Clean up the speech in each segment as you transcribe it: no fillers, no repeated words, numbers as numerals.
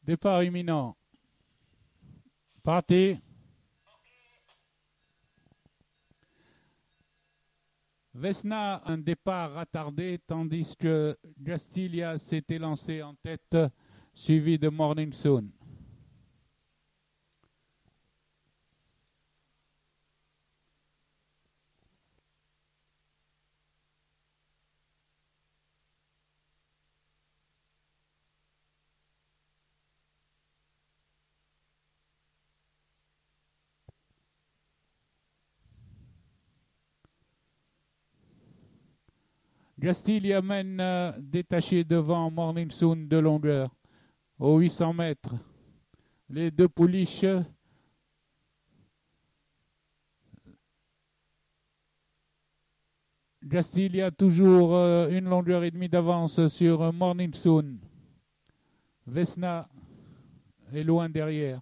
Départ imminent. Parti. Vesna, un départ attardé, tandis que Justilia s'était lancé en tête, suivi de Morning Soon. Justilia mène détaché devant Morning Soon de longueur, aux 800 mètres. Les deux pouliches Justilia toujours une longueur et demie d'avance sur Morning Soon. Vesna est loin derrière.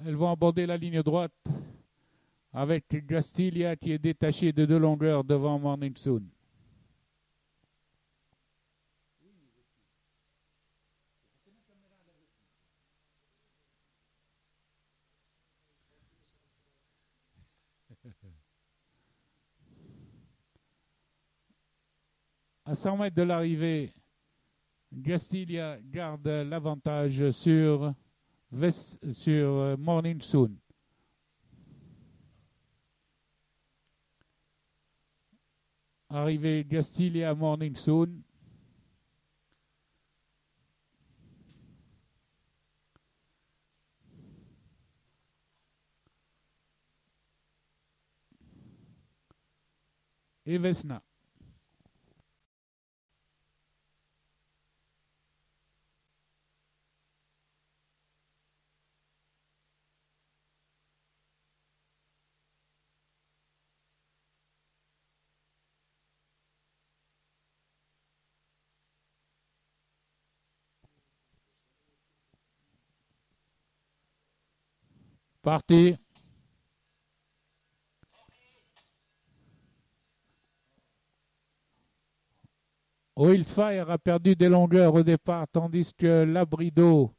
Elles vont aborder la ligne droite avec Justilia qui est détaché de 2 longueurs devant Morning Soon. À 100 mètres de l'arrivée, Justilia garde l'avantage sur Morning Soon. Arrivée Justilia Morning Soon. Et Vesna. Parti. Wildfire a perdu des longueurs au départ, tandis que Labrido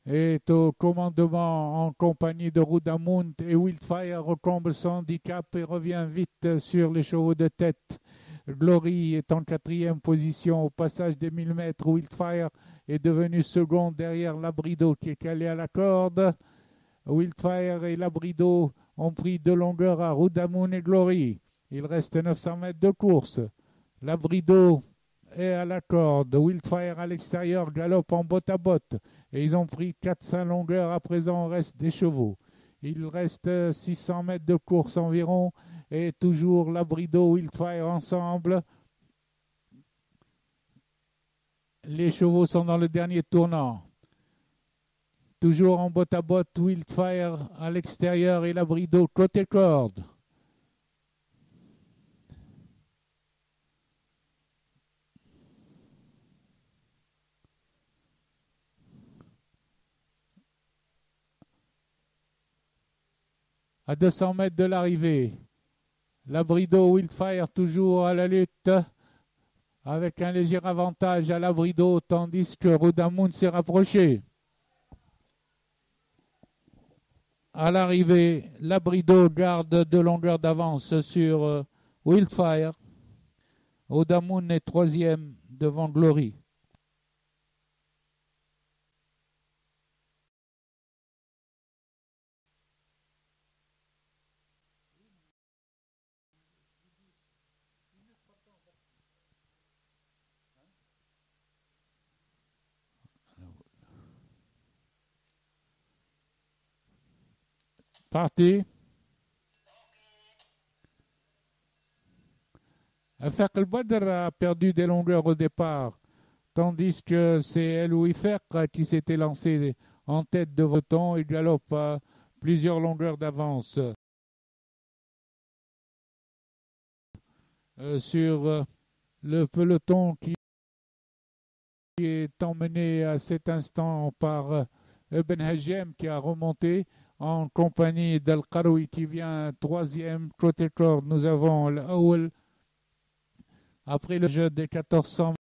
est au commandement en compagnie de Rudamund et Wildfire recomble son handicap et revient vite sur les chevaux de tête. Glory est en 4e position au passage des 1000 mètres. Wildfire est devenu second derrière Labrido qui est calé à la corde. Wildfire et Labrido ont pris 2 longueurs à Rudamund et Glory. Il reste 900 mètres de course. Labrido est à la corde. Wildfire à l'extérieur galope en botte à botte. Et ils ont pris 400 longueurs. À présent, on reste des chevaux. Il reste 600 mètres de course environ. Et toujours Labrido, Wildfire ensemble. Les chevaux sont dans le dernier tournant. Toujours en botte à botte, Wildfire à l'extérieur et Labrido côté corde. À 200 mètres de l'arrivée, Labrido, Wildfire toujours à la lutte avec un léger avantage à Labrido tandis que Rudamund s'est rapproché. À l'arrivée, Labrido garde 2 longueurs d'avance sur Wildfire. Rudamund est 3e devant Glory. Parti. Afek El Badr a perdu des longueurs au départ, tandis que c'est El Ouifek qui s'était lancé en tête de peloton et galope à plusieurs longueurs d'avance sur le peloton qui est emmené à cet instant par Ibn Hajem qui a remonté en compagnie d'Al Qaroui qui vient 3e. Côté corde, nous avons l'Aoul. Après le jeu des 1400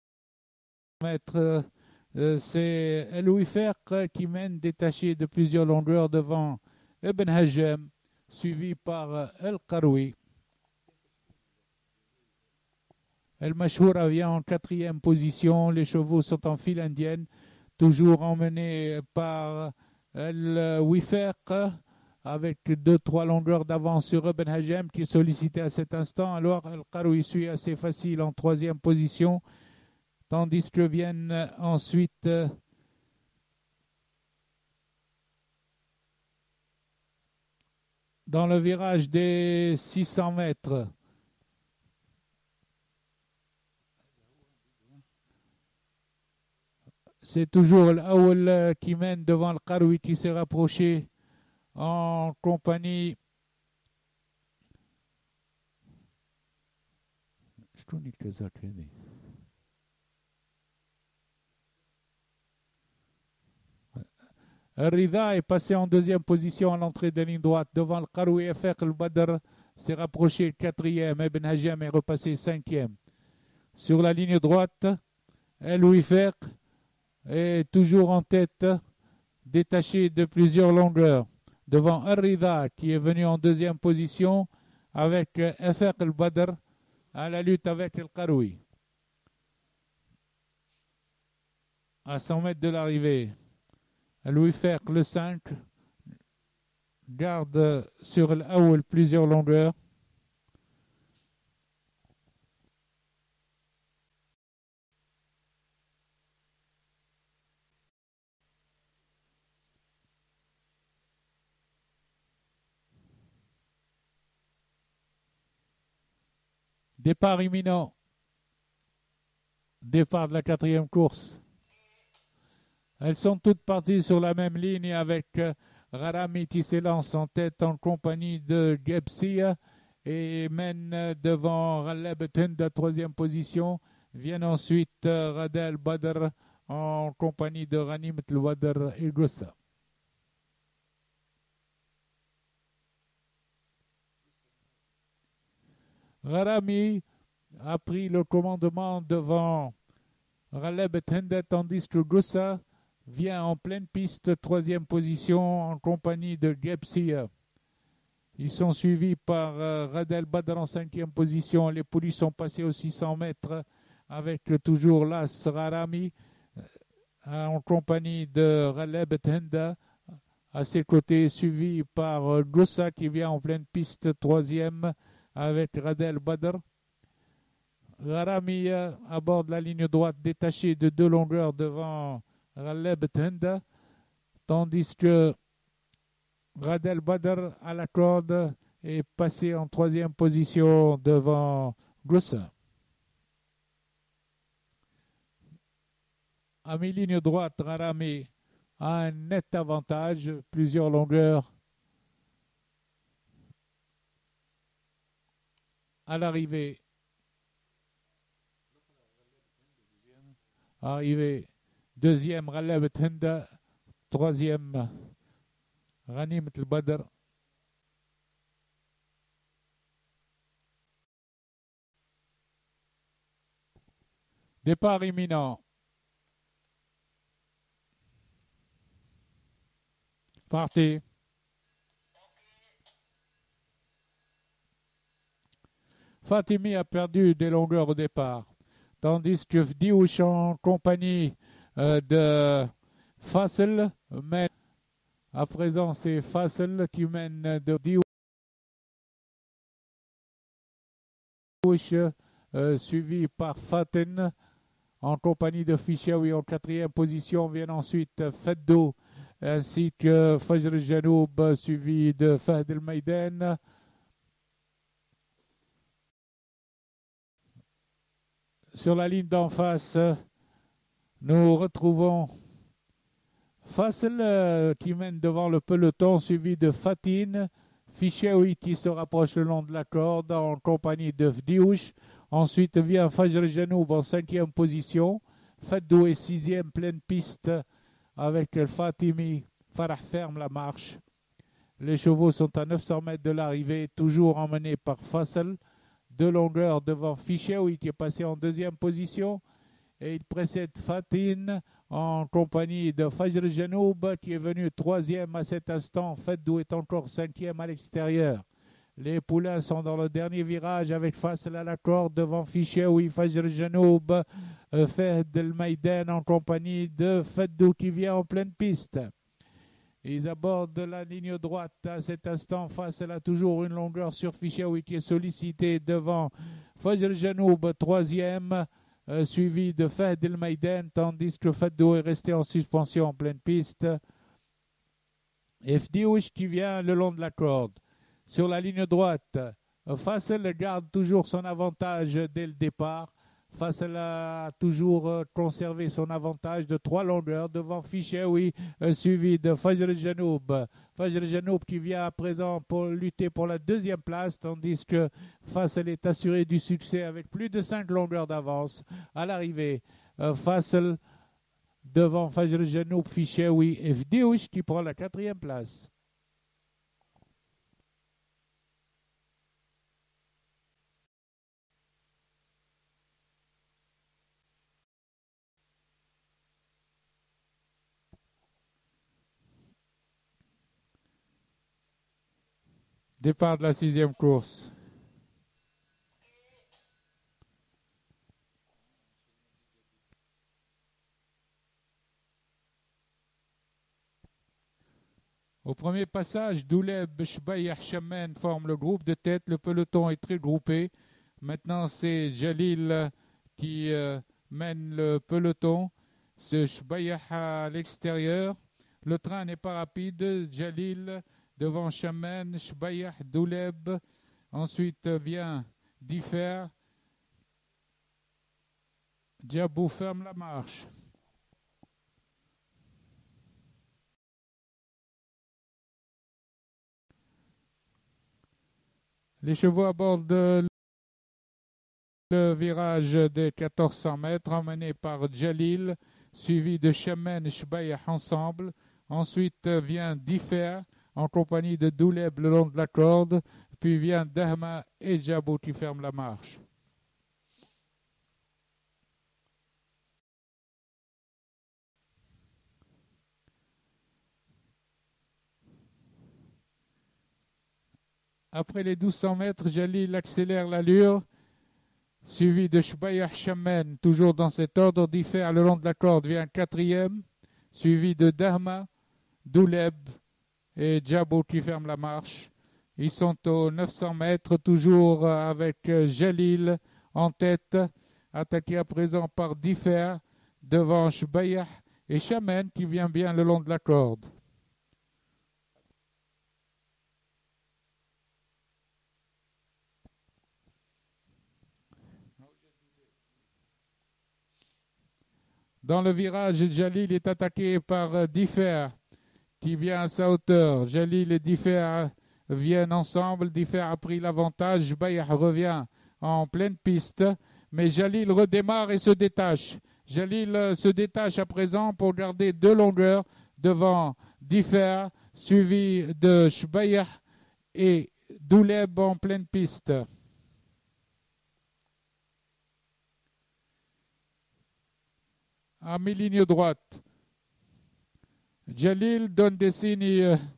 mètres, C'est El Wifer qui mène détaché de plusieurs longueurs devant Ibn Hajem, suivi par El Qaroui. El Mashhoura vient en 4e position. Les chevaux sont en file indienne, toujours emmenés par El Wifer, avec 2-3 longueurs d'avance sur Ibn Hajem qui est sollicité à cet instant. Alors El Qaroui suit assez facile en 3e position, tandis que viennent ensuite dans le virage des 600 mètres. C'est toujours l'Aoul qui mène devant le Qaroui qui s'est rapproché en compagnie. Rida est passé en 2e position à l'entrée de ligne droite devant le Qaroui. FR le Badr s'est rapproché 4e. Ibn Hajem est repassé 5e. Sur la ligne droite, El Wifer est toujours en tête, détaché de plusieurs longueurs. Devant Rida qui est venu en 2e position avec FR el Badr à la lutte avec El Qaroui. À 100 mètres de l'arrivée, Louis Ferc, le 5, garde sur l'Aoul plusieurs longueurs. Départ imminent. Départ de la 4e course. Elles sont toutes parties sur la même ligne avec Rarami qui s'élance en tête en compagnie de Gebsia et mène devant Raleb Tenda, 3e position. Viennent ensuite Radel Badr en compagnie de Ranim Tlwadr et Gossa. Rarami a pris le commandement devant Raleb Tenda tandis que Gossa vient en pleine piste, 3e position en compagnie de Gebsia. Ils sont suivis par Radel Badr en 5e position. Les poulies sont passées aux 600 mètres avec toujours l'As Rarami en compagnie de Raleb Tenda à ses côtés, suivi par Gossa qui vient en pleine piste, 3e avec Radel Badr. Rarami aborde la ligne droite détachée de 2 longueurs devant Raleb Tenda, tandis que Radel Badr à la corde est passé en 3e position devant Gossa. À mi-ligne droite, Rarami a un net avantage, plusieurs longueurs. À l'arrivée, arrivée 2e Raleb Tenda, 3e Ranim Tlbadr. Départ imminent. Parti. Fatimi a perdu des longueurs au départ, tandis que Fdiouch en compagnie de Fassel mène. À présent, c'est Fassel qui mène de Fdiouch, suivi par Faten en compagnie de Fichaoui en 4e position. Viennent ensuite Feddo ainsi que Fajr Janoub, suivi de Fahd El Maïden. Sur la ligne d'en face, nous retrouvons Fassel qui mène devant le peloton, suivi de Fatine, Fichaoui qui se rapproche le long de la corde en compagnie de Fdiouch. Ensuite vient Fajr Janoub en 5e position. Feddo est 6e, pleine piste avec le Fatimi. Farah ferme la marche. Les chevaux sont à 900 mètres de l'arrivée, toujours emmenés par Fassel. 2 longueurs devant Fichaoui qui est passé en 2e position. Et il précède Fatine en compagnie de Fajr Janoub qui est venu troisième à cet instant. Feddou est encore cinquième à l'extérieur. Les poulains sont dans le dernier virage avec Fassel à la corde devant Ficheoui, Fajr Janoub, Fed El Maïden en compagnie de Feddou qui vient en pleine piste. Ils abordent la ligne droite à cet instant. Fassel a toujours une longueur sur Ficheoui qui est sollicité devant Fajr Janoub, troisième, suivi de Fed El Maïden, tandis que Feddou est resté en suspension en pleine piste. Et Fdiouch qui vient le long de la corde. Sur la ligne droite, Fassel garde toujours son avantage dès le départ. Fassel a toujours conservé son avantage de 3 longueurs devant Ficheoui, suivi de Fajr Janoub. Fajr Janoub qui vient à présent pour lutter pour la deuxième place, tandis que Fassel est assuré du succès avec plus de 5 longueurs d'avance à l'arrivée. Fassel devant Fajr Janoub, Ficheoui et Fdiouch qui prend la 4e place. Départ de la 6e course. Au premier passage, Douleb, Shbayah, Chamen forment le groupe de tête. Le peloton est très groupé. Maintenant, c'est Jalil qui mène le peloton. C'est Shbayah à l'extérieur. Le train n'est pas rapide. Jalil devant Chamen, Shbayah, Douleb. Ensuite vient Differ. Djabou ferme la marche. Les chevaux abordent le virage des 1400 mètres, emmené par Jalil, suivi de Chamen et Shbayah ensemble. Ensuite vient Differ en compagnie de Douleb le long de la corde. Puis vient Dahma et Djabou qui ferment la marche. Après les 1200 mètres, Jalil accélère l'allure, suivi de Shbayah Chamen, toujours dans cet ordre. Differ le long de la corde vient 4e, suivi de Dahma, Douleb et Djabou qui ferment la marche. Ils sont aux 900 mètres, toujours avec Jalil en tête, attaqué à présent par Differ, devant Shbayah et Chamen qui vient bien le long de la corde. Dans le virage, Jalil est attaqué par Differ qui vient à sa hauteur. Jalil et Differ viennent ensemble. Differ a pris l'avantage. Shbayah revient en pleine piste, mais Jalil redémarre et se détache. Jalil se détache à présent pour garder 2 longueurs devant Differ, suivi de Shbayah et Douleb en pleine piste. À mi-ligne droite, Jalil donne des signes